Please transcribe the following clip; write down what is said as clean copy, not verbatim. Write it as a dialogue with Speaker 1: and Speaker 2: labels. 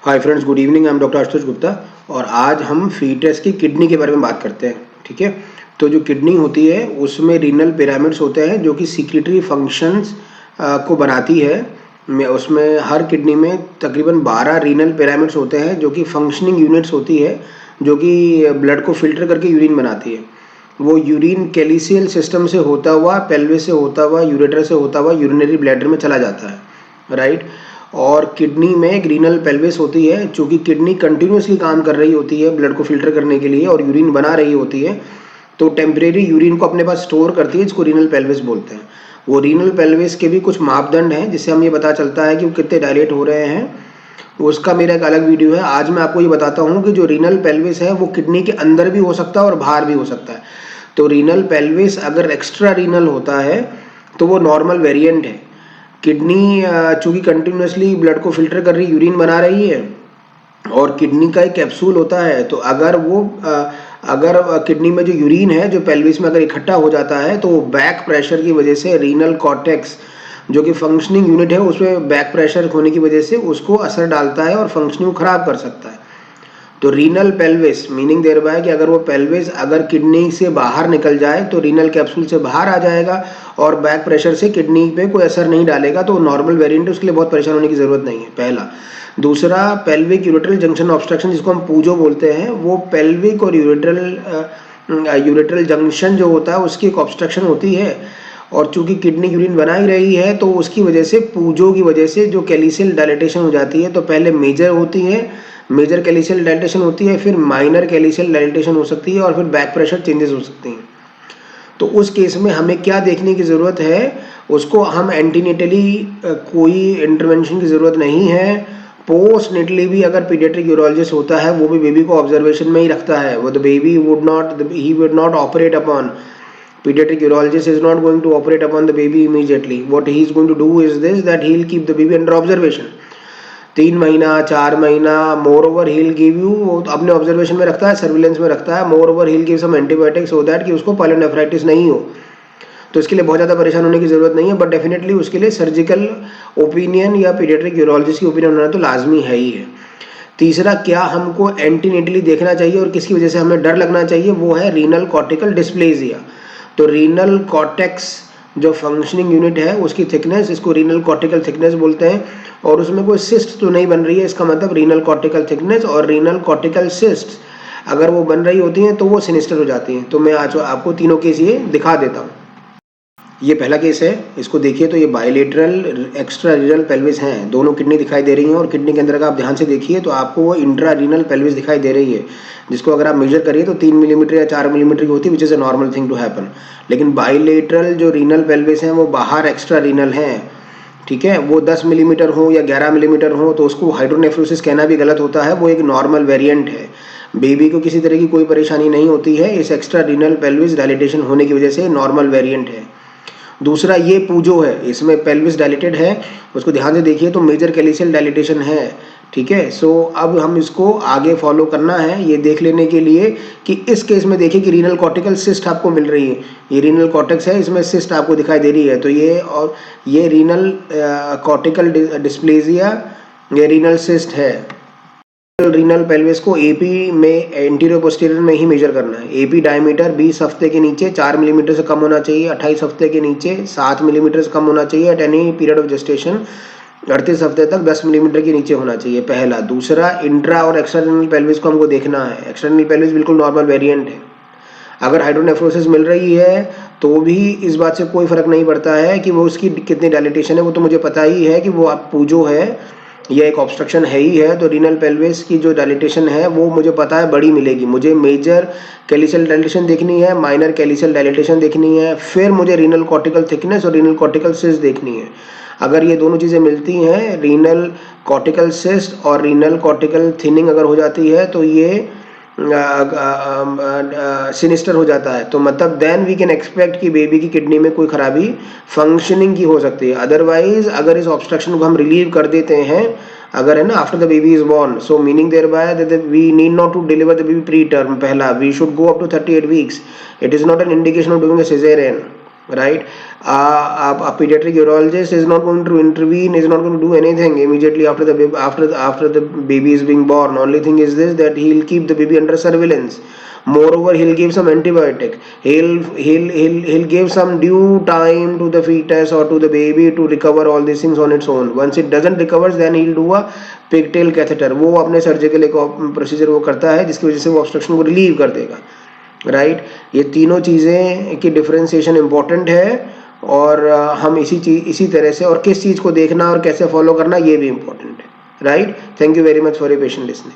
Speaker 1: Hi friends, good evening. I am doctor Ashutosh Gupta और आज हम फीटस की किडनी के बारे में बात करते हैं। ठीक है, तो जो किडनी होती है उसमें रीनल पिरामिड्स होते हैं जो कि सिक्रीटरी फंक्शंस को बनाती है। उसमें हर किडनी में तकरीबन 12 रीनल पिरामिड्स होते हैं जो कि फंक्शनिंग यूनिट्स होती है, जो कि ब्लड को फिल्टर करके यूरिन बनाती है। वो यूरिन कैलिसियल सिस्टम से होता हुआ, पेल्विस से होता हुआ, यूरेटर से होता हुआ यूरिनरी ब्लैडर में चला जाता है, राइट। और किडनी में एक रीनल पेल्विस होती है, चूँकि किडनी कंटिन्यूसली काम कर रही होती है ब्लड को फिल्टर करने के लिए और यूरिन बना रही होती है, तो टेम्परेरी यूरिन को अपने पास स्टोर करती है, जिसको रीनल पेल्विस बोलते हैं। वो रीनल पेल्विस के भी कुछ मापदंड हैं जिससे हमें ये पता चलता है कि वो कितने डायलेट हो रहे हैं। उसका मेरा एक अलग वीडियो है। आज मैं आपको ये बताता हूँ कि जो रीनल पेल्विस है वो किडनी के अंदर भी हो सकता है और बाहर भी हो सकता है। तो रीनल पेल्विस अगर एक्स्ट्रा रीनल होता है तो वो नॉर्मल वेरिएंट है। किडनी चूँकि कंटिन्यूसली ब्लड को फिल्टर कर रही, यूरिन बना रही है और किडनी का एक कैप्सूल होता है, तो अगर किडनी में जो यूरिन है जो पेल्विस में अगर इकट्ठा हो जाता है तो बैक प्रेशर की वजह से रीनल कॉर्टेक्स जो कि फंक्शनिंग यूनिट है उसमें बैक प्रेशर होने की वजह से उसको असर डालता है और फंक्शनिंग को खराब कर सकता है। तो renal pelvis meaning there by कि अगर वो पेल्विस अगर किडनी से बाहर निकल जाए तो रीनल कैप्सूल से बाहर आ जाएगा और बैक प्रेशर से किडनी पे कोई असर नहीं डालेगा, तो नॉर्मल वेरिएंट है, उसके लिए बहुत परेशान होने की ज़रूरत नहीं है, पहला। दूसरा, पेल्विक यूरेट्रल जंक्शन ऑब्स्ट्रक्शन जिसको हम पूजो बोलते हैं, वो पेल्विक और यूरेट्रल जंक्शन जो होता है उसकी एक ऑब्स्ट्रक्शन होती है। और चूंकि किडनी यूरिन बना ही रही है तो उसकी वजह से पूजो की वजह से जो कैलिसियल डायलेटेशन हो जाती है, तो पहले मेजर होती है, मेजर कैलिसियल डायलेटेशन होती है, फिर माइनर कैलिसियल डायलेटेशन हो सकती है और फिर बैक प्रेशर चेंजेस हो सकती हैं। तो उस केस में हमें क्या देखने की ज़रूरत है, उसको हम एंटीनेटली कोई इंटरवेंशन की ज़रूरत नहीं है। पोस्ट नेटली भी अगर पीडियाट्रिक यूरोलॉजिस्ट होता है वो भी बेबी को ऑब्जर्वेशन में ही रखता है। वो the baby would not operate upon, pediatric urologist is not going to operate upon the baby immediately. What he is going to do is this, that he will keep the baby under observation 3 महीना 4 महीना। Moreover he will give you, अपने observation में रखता है, surveillance में रखता है। Moreover he will give some antibiotics so that कि उसको पायलोनेफ्राइटिस नहीं हो। तो इसके लिए बहुत ज़्यादा परेशान होने की ज़रूरत नहीं है, बट डेफिनेटली उसके लिए सर्जिकल ओपिनियन या पीडियाट्रिक यूरोलॉजिस्ट की ओपिनियन होना तो लाजमी है ही है। तीसरा, क्या हमको एंटीनेटली देखना चाहिए और किसकी वजह से हमें डर लगना चाहिए, वो है रीनल कॉर्टिकल डिस्प्लेजिया। तो रीनल कॉर्टेक्स जो फंक्शनिंग यूनिट है उसकी थिकनेस, इसको रीनल कॉर्टिकल थिकनेस बोलते हैं, और उसमें कोई सिस्ट तो नहीं बन रही है, इसका मतलब रीनल कॉर्टिकल थिकनेस और रीनल कॉर्टिकल सिस्ट अगर वो बन रही होती हैं तो वो सिनिस्टर हो जाती हैं। तो मैं आज आपको तीनों केस ये दिखा देता हूँ। ये पहला केस है, इसको देखिए। तो ये बायलेटरल एक्स्ट्रा रीनल पेल्विस हैं, दोनों किडनी दिखाई दे रही हैं और किडनी के अंदर का आप ध्यान से देखिए तो आपको वो इंट्रा रीनल पेल्विस दिखाई दे रही है, जिसको अगर आप मेजर करिए तो 3 मिलीमीटर या 4 मिलीमीटर की होती है, which is a normal thing to happen. लेकिन बायलेटरल जो रीनल पेल्विस हैं वो बाहर एक्स्ट्रा रीनल हैं, ठीक है। वो 10 मिलीमीटर हो या 11 मिलीमीटर हो तो उसको हाइड्रोनेफ्रोसिस कहना भी गलत होता है, वो एक नॉर्मल वेरिएंट है। बेबी को किसी तरह की कोई परेशानी नहीं होती है इस एक्स्ट्रा रीनल पेल्विस डायलिटेशन होने की वजह से, नॉर्मल वेरिएंट है। दूसरा, ये पूजो है, इसमें पेल्विस डायलेटेड है, उसको ध्यान से देखिए तो मेजर कैलिसियल डायलिटेशन है, ठीक है। सो अब हम इसको आगे फॉलो करना है ये देख लेने के लिए कि इस केस में देखिए कि रीनल कॉर्टिकल सिस्ट आपको मिल रही है। ये रीनल कॉर्टेक्स है, इसमें सिस्ट आपको दिखाई दे रही है, तो ये रीनल कॉर्टिकल डिस्प्लेजिया, ये रीनल सिस्ट है। रीनल पेल्विस को एपी में एंटीरियर पोस्टीरियर में ही मेजर करना है। एपी डायमीटर 20 हफ्ते के नीचे 4 मिलीमीटर से कम होना चाहिए, 28 हफ्ते के नीचे 7 मिलीमीटर से कम होना चाहिए, at any period of gestation 38 हफ्ते तक 10 मिलीमीटर के नीचे होना चाहिए, पहला। दूसरा, इंट्रा और एक्सटर्नल पेल्विस को हमको देखना है। एक्सटर्नल पेल्विस बिल्कुल नॉर्मल वेरिएंट है, अगर हाइड्रोनेफ्रोसिस मिल रही है तो भी इस बात से कोई फर्क नहीं पड़ता है कि वो उसकी कितनी डायलिटेशन है, वो तो मुझे पता ही है कि वो आप पूजो है, ये एक ऑब्स्ट्रक्शन है ही है। तो रीनल पेल्विस की जो डायलिटेशन है वो मुझे पता है बड़ी मिलेगी। मुझे मेजर कैलिसियल डायलिटेशन देखनी है, माइनर कैलिसियल डायलिटेशन देखनी है, फिर मुझे रीनल कॉर्टिकल थिकनेस और रीनल कॉर्टिकल सिस्ट देखनी है। अगर ये दोनों चीज़ें मिलती हैं, रीनल कॉर्टिकल सिस्ट और रीनल कॉर्टिकल थिनिंग अगर हो जाती है तो ये सिनिस्टर हो जाता है। तो मतलब देन वी कैन एक्सपेक्ट कि बेबी की किडनी में कोई खराबी फंक्शनिंग की हो सकती है। अदरवाइज अगर इस ऑब्स्ट्रक्शन को हम रिलीव कर देते हैं, अगर है ना, after the baby is born, so meaning there by that we need not to deliver the baby preterm, पहला we should go up to 38 weeks. It is not an indication of doing a caesarean, right? A pediatric urologist is not going to intervene, is not going to do anything immediately after the baby is being born. Only thing is this, that he'll keep the baby under surveillance. Moreover, he'll give some antibiotic. He'll give some due time to the fetus or to the baby to recover all these things on its own. Once it doesn't recover, then he'll do a pigtail catheter. वो अपने surgical एक procedure वो करता है जिसकी वजह से वो ऑब्स्ट्रक्शन को रिलीव कर देगा, राइट? ये तीनों चीज़ें की डिफरेंशिएशन इम्पोर्टेंट है, और हम इसी तरह से और किस चीज़ को देखना और कैसे फॉलो करना ये भी इम्पोर्टेंट है, right? Thank you very much for your patient listening.